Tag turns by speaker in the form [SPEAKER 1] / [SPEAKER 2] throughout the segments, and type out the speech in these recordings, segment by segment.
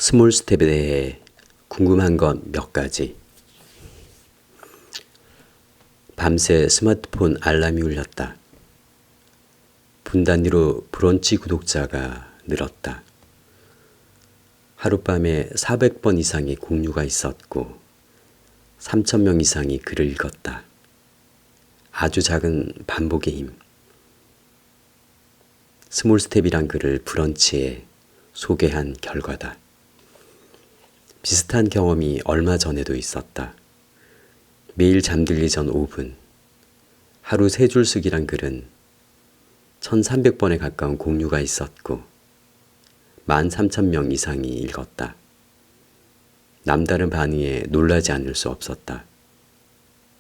[SPEAKER 1] 스몰 스텝에 대해 궁금한 것 몇 가지. 밤새 스마트폰 알람이 울렸다. 분 단위로 브런치 구독자가 늘었다. 하룻밤에 400번 이상의 공유가 있었고 3,000명 이상이 글을 읽었다. 아주 작은 반복의 힘. 스몰 스텝이란 글을 브런치에 소개한 결과다. 비슷한 경험이 얼마 전에도 있었다. 매일 잠들기 전 5분, 하루 3줄 쓰기란 글은 1,300번에 가까운 공유가 있었고 13,000명 이상이 읽었다. 남다른 반응에 놀라지 않을 수 없었다.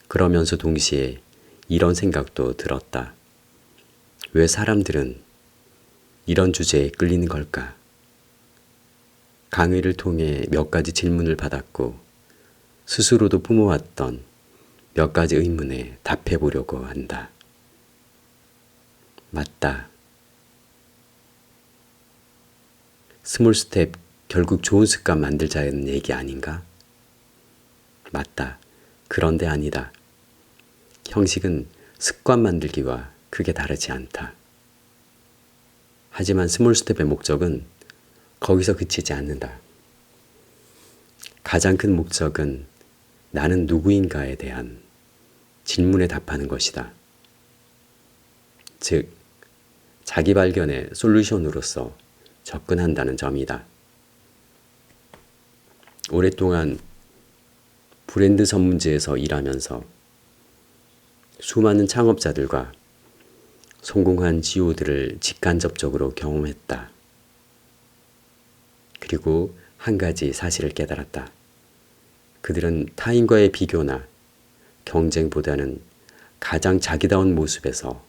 [SPEAKER 1] 그러면서 동시에 이런 생각도 들었다. 왜 사람들은 이런 주제에 끌리는 걸까? 강의를 통해 몇 가지 질문을 받았고 스스로도 품어왔던 몇 가지 의문에 답해 보려고 한다. 맞다. 스몰 스텝 결국 좋은 습관 만들자는 얘기 아닌가? 맞다. 그런데 아니다. 형식은 습관 만들기와 크게 다르지 않다. 하지만 스몰 스텝의 목적은 거기서 그치지 않는다. 가장 큰 목적은 나는 누구인가에 대한 질문에 답하는 것이다. 즉, 자기 발견의 솔루션으로서 접근한다는 점이다. 오랫동안 브랜드 전문지에서 일하면서 수많은 창업자들과 성공한 CEO들을 직간접적으로 경험했다. 그리고 한 가지 사실을 깨달았다. 그들은 타인과의 비교나 경쟁보다는 가장 자기다운 모습에서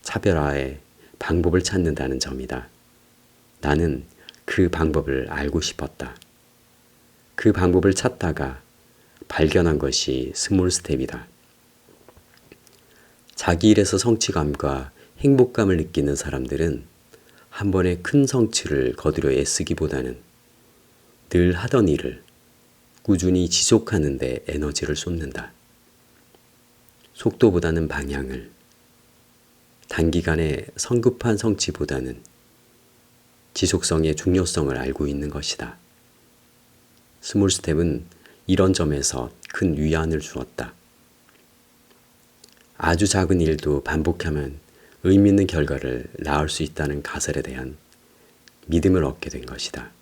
[SPEAKER 1] 차별화의 방법을 찾는다는 점이다. 나는 그 방법을 알고 싶었다. 그 방법을 찾다가 발견한 것이 스몰 스텝이다. 자기 일에서 성취감과 행복감을 느끼는 사람들은 한 번에 큰 성취를 거두려 애쓰기보다는 늘 하던 일을 꾸준히 지속하는 데 에너지를 쏟는다. 속도보다는 방향을, 단기간에 성급한 성취보다는 지속성의 중요성을 알고 있는 것이다. 스몰 스텝은 이런 점에서 큰 위안을 주었다. 아주 작은 일도 반복하면 의미 있는 결과를 낳을 수 있다는 가설에 대한 믿음을 얻게 된 것이다.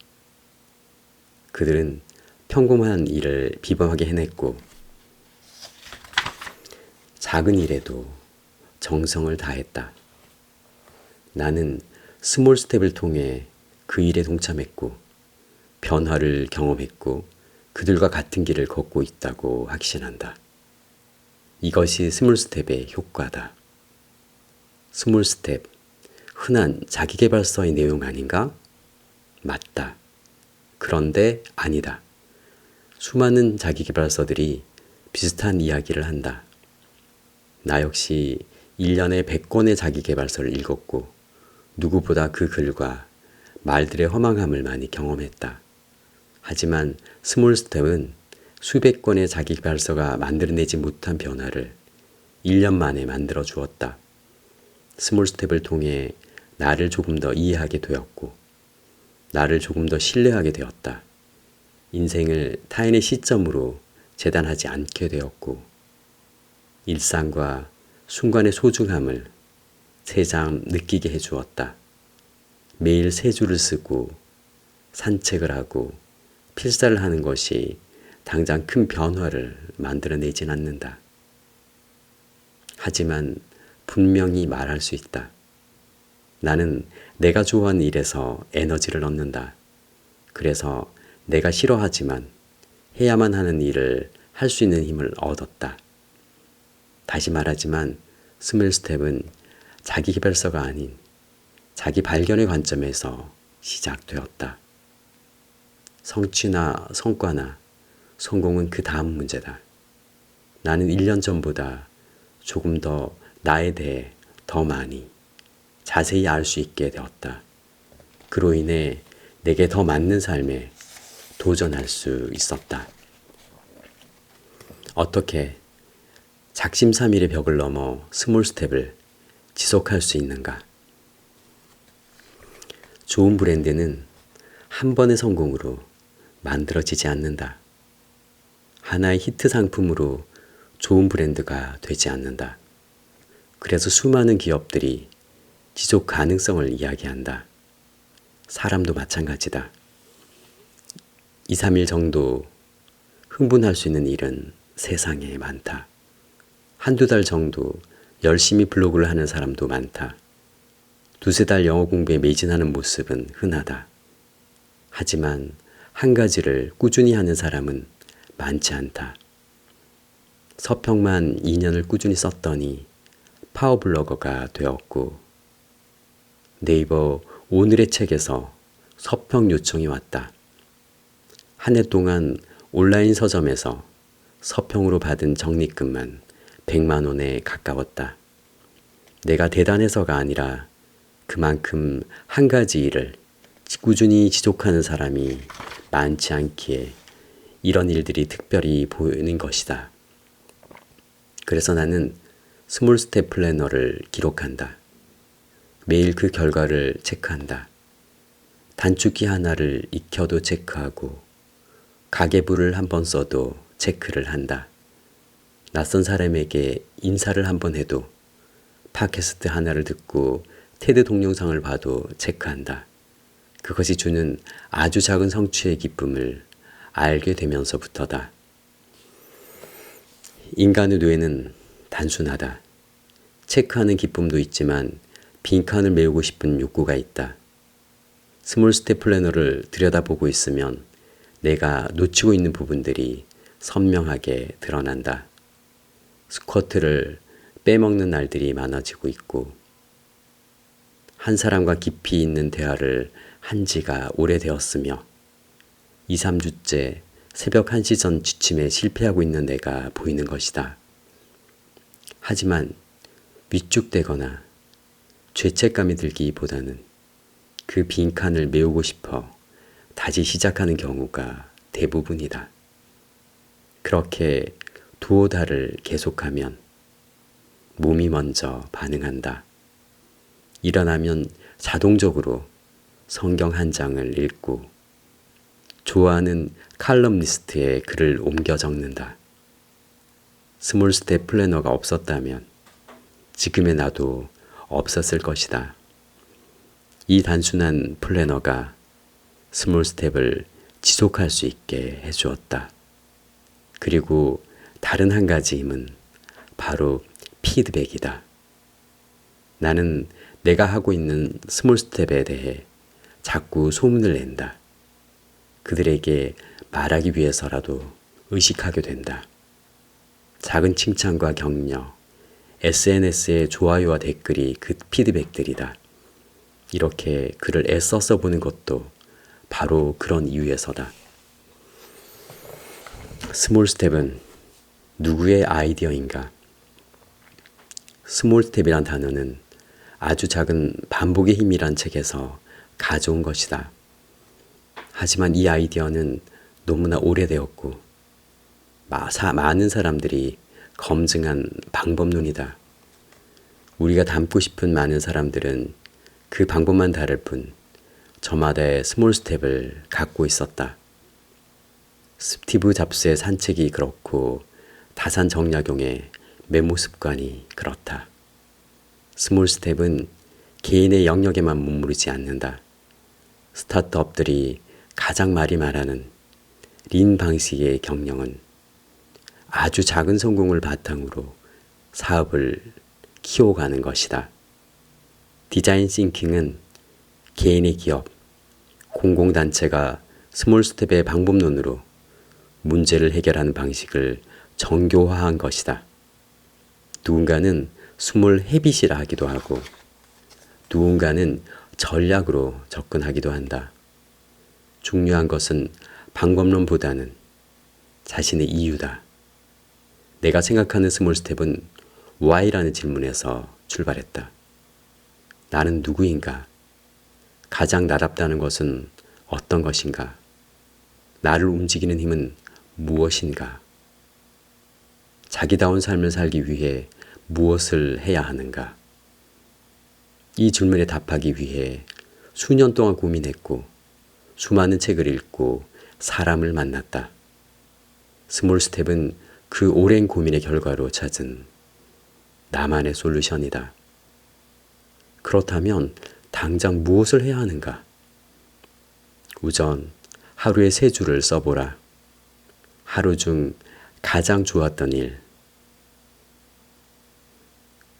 [SPEAKER 1] 그들은 평범한 일을 비범하게 해냈고 작은 일에도 정성을 다했다. 나는 스몰 스텝을 통해 그 일에 동참했고 변화를 경험했고 그들과 같은 길을 걷고 있다고 확신한다. 이것이 스몰 스텝의 효과다. 스몰 스텝, 흔한 자기계발서의 내용 아닌가? 맞다. 그런데 아니다. 수많은 자기계발서들이 비슷한 이야기를 한다. 나 역시 1년에 100권의 자기계발서를 읽었고 누구보다 그 글과 말들의 허망함을 많이 경험했다. 하지만 스몰 스텝은 수백 권의 자기계발서가 만들어내지 못한 변화를 1년 만에 만들어 주었다. 스몰 스텝을 통해 나를 조금 더 이해하게 되었고 나를 조금 더 신뢰하게 되었다. 인생을 타인의 시점으로 재단하지 않게 되었고 일상과 순간의 소중함을 새삼 느끼게 해주었다. 매일 3줄을 쓰고 산책을 하고 필사를 하는 것이 당장 큰 변화를 만들어내진 않는다. 하지만 분명히 말할 수 있다. 나는 내가 좋아하는 일에서 에너지를 얻는다. 그래서 내가 싫어하지만 해야만 하는 일을 할 수 있는 힘을 얻었다. 다시 말하지만 스몰 스텝은 자기계발서가 아닌 자기 발견의 관점에서 시작되었다. 성취나 성과나 성공은 그 다음 문제다. 나는 1년 전보다 조금 더 나에 대해 더 많이 자세히 알 수 있게 되었다. 그로 인해 내게 더 맞는 삶에 도전할 수 있었다. 어떻게 작심삼일의 벽을 넘어 스몰 스텝을 지속할 수 있는가? 좋은 브랜드는 한 번의 성공으로 만들어지지 않는다. 하나의 히트 상품으로 좋은 브랜드가 되지 않는다. 그래서 수많은 기업들이 지속 가능성을 이야기한다. 사람도 마찬가지다. 2, 3일 정도 흥분할 수 있는 일은 세상에 많다. 한두 달 정도 열심히 블로그를 하는 사람도 많다. 두세 달 영어 공부에 매진하는 모습은 흔하다. 하지만 한 가지를 꾸준히 하는 사람은 많지 않다. 서평만 2년을 꾸준히 썼더니 파워블로거가 되었고, 네이버 오늘의 책에서 서평 요청이 왔다. 한 해 동안 온라인 서점에서 서평으로 받은 적립금만 100만 원에 가까웠다. 내가 대단해서가 아니라 그만큼 한 가지 일을 꾸준히 지속하는 사람이 많지 않기에 이런 일들이 특별히 보이는 것이다. 그래서 나는 스몰 스텝 플래너를 기록한다. 매일 그 결과를 체크한다. 단축키 하나를 익혀도 체크하고 가계부를 한 번 써도 체크를 한다. 낯선 사람에게 인사를 한 번 해도 팟캐스트 하나를 듣고 테드 동영상을 봐도 체크한다. 그것이 주는 아주 작은 성취의 기쁨을 알게 되면서부터다. 인간의 뇌는 단순하다. 체크하는 기쁨도 있지만 빈칸을 메우고 싶은 욕구가 있다. 스몰 스텝 플래너를 들여다보고 있으면 내가 놓치고 있는 부분들이 선명하게 드러난다. 스쿼트를 빼먹는 날들이 많아지고 있고, 한 사람과 깊이 있는 대화를 한 지가 오래되었으며 2, 3주째 새벽 1시 전 취침에 실패하고 있는 내가 보이는 것이다. 하지만 위축되거나 죄책감이 들기보다는 그 빈칸을 메우고 싶어 다시 시작하는 경우가 대부분이다. 그렇게 두어 달을 계속하면 몸이 먼저 반응한다. 일어나면 자동적으로 성경 한 장을 읽고 좋아하는 칼럼니스트의 글을 옮겨 적는다. 스몰 스텝 플래너가 없었다면 지금의 나도 없었을 것이다. 이 단순한 플래너가 스몰 스텝을 지속할 수 있게 해주었다. 그리고 다른 한 가지 힘은 바로 피드백이다. 나는 내가 하고 있는 스몰 스텝에 대해 자꾸 소문을 낸다. 그들에게 말하기 위해서라도 의식하게 된다. 작은 칭찬과 격려, SNS의 좋아요와 댓글이 그 피드백들이다. 이렇게 글을 애써 써보는 것도 바로 그런 이유에서다. 스몰 스텝은 누구의 아이디어인가? 스몰 스텝이란 단어는 아주 작은 반복의 힘이란 책에서 가져온 것이다. 하지만 이 아이디어는 너무나 오래되었고 많은 사람들이 검증한 방법론이다. 우리가 닮고 싶은 많은 사람들은 그 방법만 다를 뿐 저마다의 스몰 스텝을 갖고 있었다. 스티브 잡스의 산책이 그렇고 다산 정약용의 메모 습관이 그렇다. 스몰 스텝은 개인의 영역에만 머무르지 않는다. 스타트업들이 가장 많이 말하는 린 방식의 경영은 아주 작은 성공을 바탕으로 사업을 키워가는 것이다. 디자인 싱킹은 개인의 기업, 공공단체가 스몰 스텝의 방법론으로 문제를 해결하는 방식을 정교화한 것이다. 누군가는 스몰 헤빗이라 하기도 하고 누군가는 전략으로 접근하기도 한다. 중요한 것은 방법론보다는 자신의 이유다. 내가 생각하는 스몰 스텝은 why라는 질문에서 출발했다. 나는 누구인가? 가장 나답다는 것은 어떤 것인가? 나를 움직이는 힘은 무엇인가? 자기다운 삶을 살기 위해 무엇을 해야 하는가? 이 질문에 답하기 위해 수년 동안 고민했고 수많은 책을 읽고 사람을 만났다. 스몰 스텝은 그 오랜 고민의 결과로 찾은 나만의 솔루션이다. 그렇다면 당장 무엇을 해야 하는가? 우선 하루에 3줄을 써보라. 하루 중 가장 좋았던 일,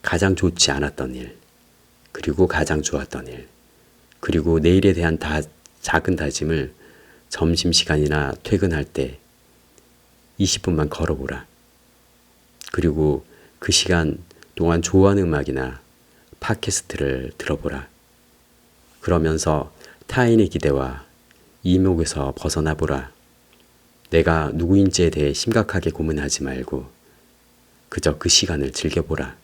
[SPEAKER 1] 가장 좋지 않았던 일, 그리고 가장 좋았던 일, 그리고 내일에 대한 작은 다짐을 점심시간이나 퇴근할 때 20분만 걸어보라. 그리고 그 시간 동안 좋아하는 음악이나 팟캐스트를 들어보라. 그러면서 타인의 기대와 이목에서 벗어나 보라. 내가 누구인지에 대해 심각하게 고민하지 말고 그저 그 시간을 즐겨보라.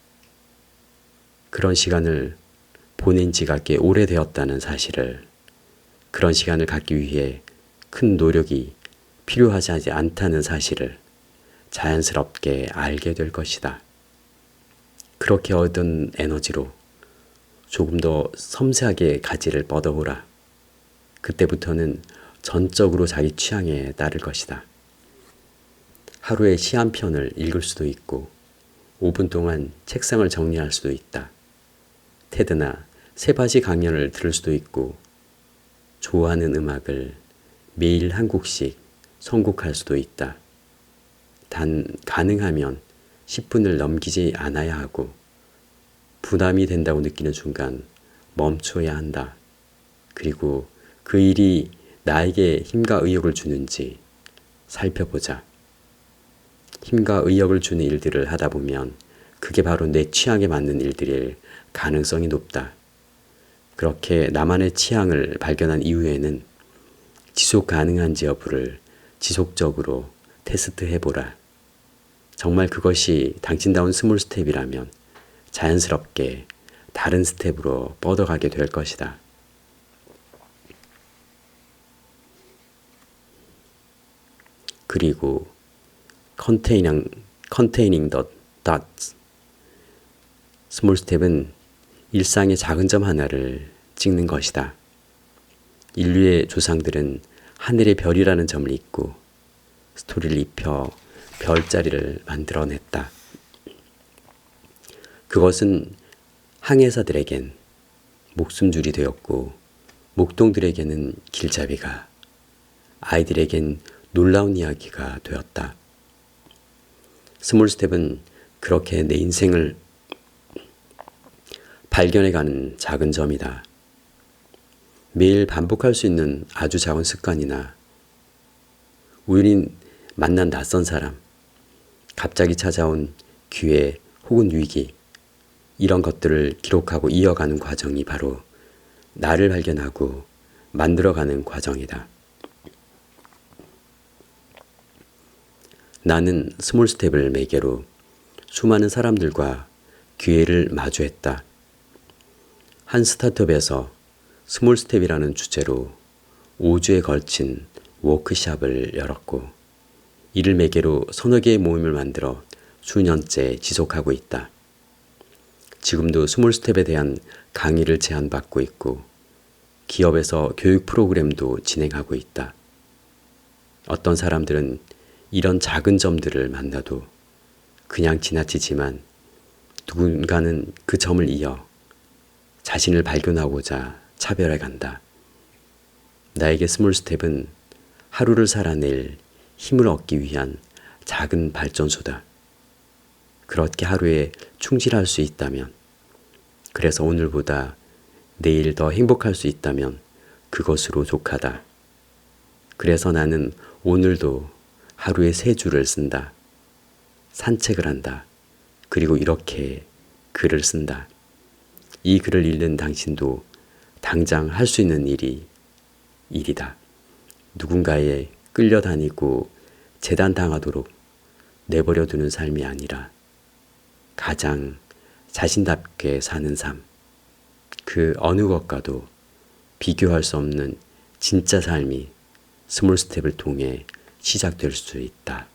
[SPEAKER 1] 그런 시간을 보낸 지가 꽤 오래되었다는 사실을, 그런 시간을 갖기 위해 큰 노력이 필요하지 않다는 사실을 자연스럽게 알게 될 것이다. 그렇게 얻은 에너지로 조금 더 섬세하게 가지를 뻗어보라. 그때부터는 전적으로 자기 취향에 따를 것이다. 하루에 시 한 편을 읽을 수도 있고 5분 동안 책상을 정리할 수도 있다. 테드나 세바시 강연을 들을 수도 있고 좋아하는 음악을 매일 한 곡씩 선곡할 수도 있다. 단 가능하면 10분을 넘기지 않아야 하고 부담이 된다고 느끼는 순간 멈춰야 한다. 그리고 그 일이 나에게 힘과 의욕을 주는지 살펴보자. 힘과 의욕을 주는 일들을 하다 보면 그게 바로 내 취향에 맞는 일들일 가능성이 높다. 그렇게 나만의 취향을 발견한 이후에는 지속 가능한지 여부를 지속적으로 테스트해보라. 정말 그것이 당신다운 스몰 스텝이라면 자연스럽게 다른 스텝으로 뻗어가게 될 것이다. 그리고 containing the dots. 스몰 스텝은 일상의 작은 점 하나를 찍는 것이다. 인류의 조상들은 하늘의 별이라는 점을 잊고 스토리를 입혀 별자리를 만들어냈다. 그것은 항해사들에겐 목숨줄이 되었고 목동들에게는 길잡이가, 아이들에겐 놀라운 이야기가 되었다. 스몰 스텝은 그렇게 내 인생을 발견해가는 작은 점이다. 매일 반복할 수 있는 아주 작은 습관이나 우연히 만난 낯선 사람, 갑자기 찾아온 기회 혹은 위기, 이런 것들을 기록하고 이어가는 과정이 바로 나를 발견하고 만들어가는 과정이다. 나는 스몰 스텝을 매개로 수많은 사람들과 기회를 마주했다. 한 스타트업에서 스몰 스텝이라는 주제로 5주에 걸친 워크숍을 열었고 이를 매개로 서너 개의 모임을 만들어 수년째 지속하고 있다. 지금도 스몰 스텝에 대한 강의를 제안받고 있고 기업에서 교육 프로그램도 진행하고 있다. 어떤 사람들은 이런 작은 점들을 만나도 그냥 지나치지만 누군가는 그 점을 이어 자신을 발견하고자 차별해 간다. 나에게 스몰 스텝은 하루를 살아낼 힘을 얻기 위한 작은 발전소다. 그렇게 하루에 충실할 수 있다면, 그래서 오늘보다 내일 더 행복할 수 있다면 그것으로 족하다. 그래서 나는 오늘도 하루에 3줄을 쓴다. 산책을 한다. 그리고 이렇게 글을 쓴다. 이 글을 읽는 당신도 당장 할 수 있는 일이다. 누군가에 끌려다니고 재단당하도록 내버려 두는 삶이 아니라 가장 자신답게 사는 삶, 그 어느 것과도 비교할 수 없는 진짜 삶이 스몰 스텝을 통해 시작될 수 있다.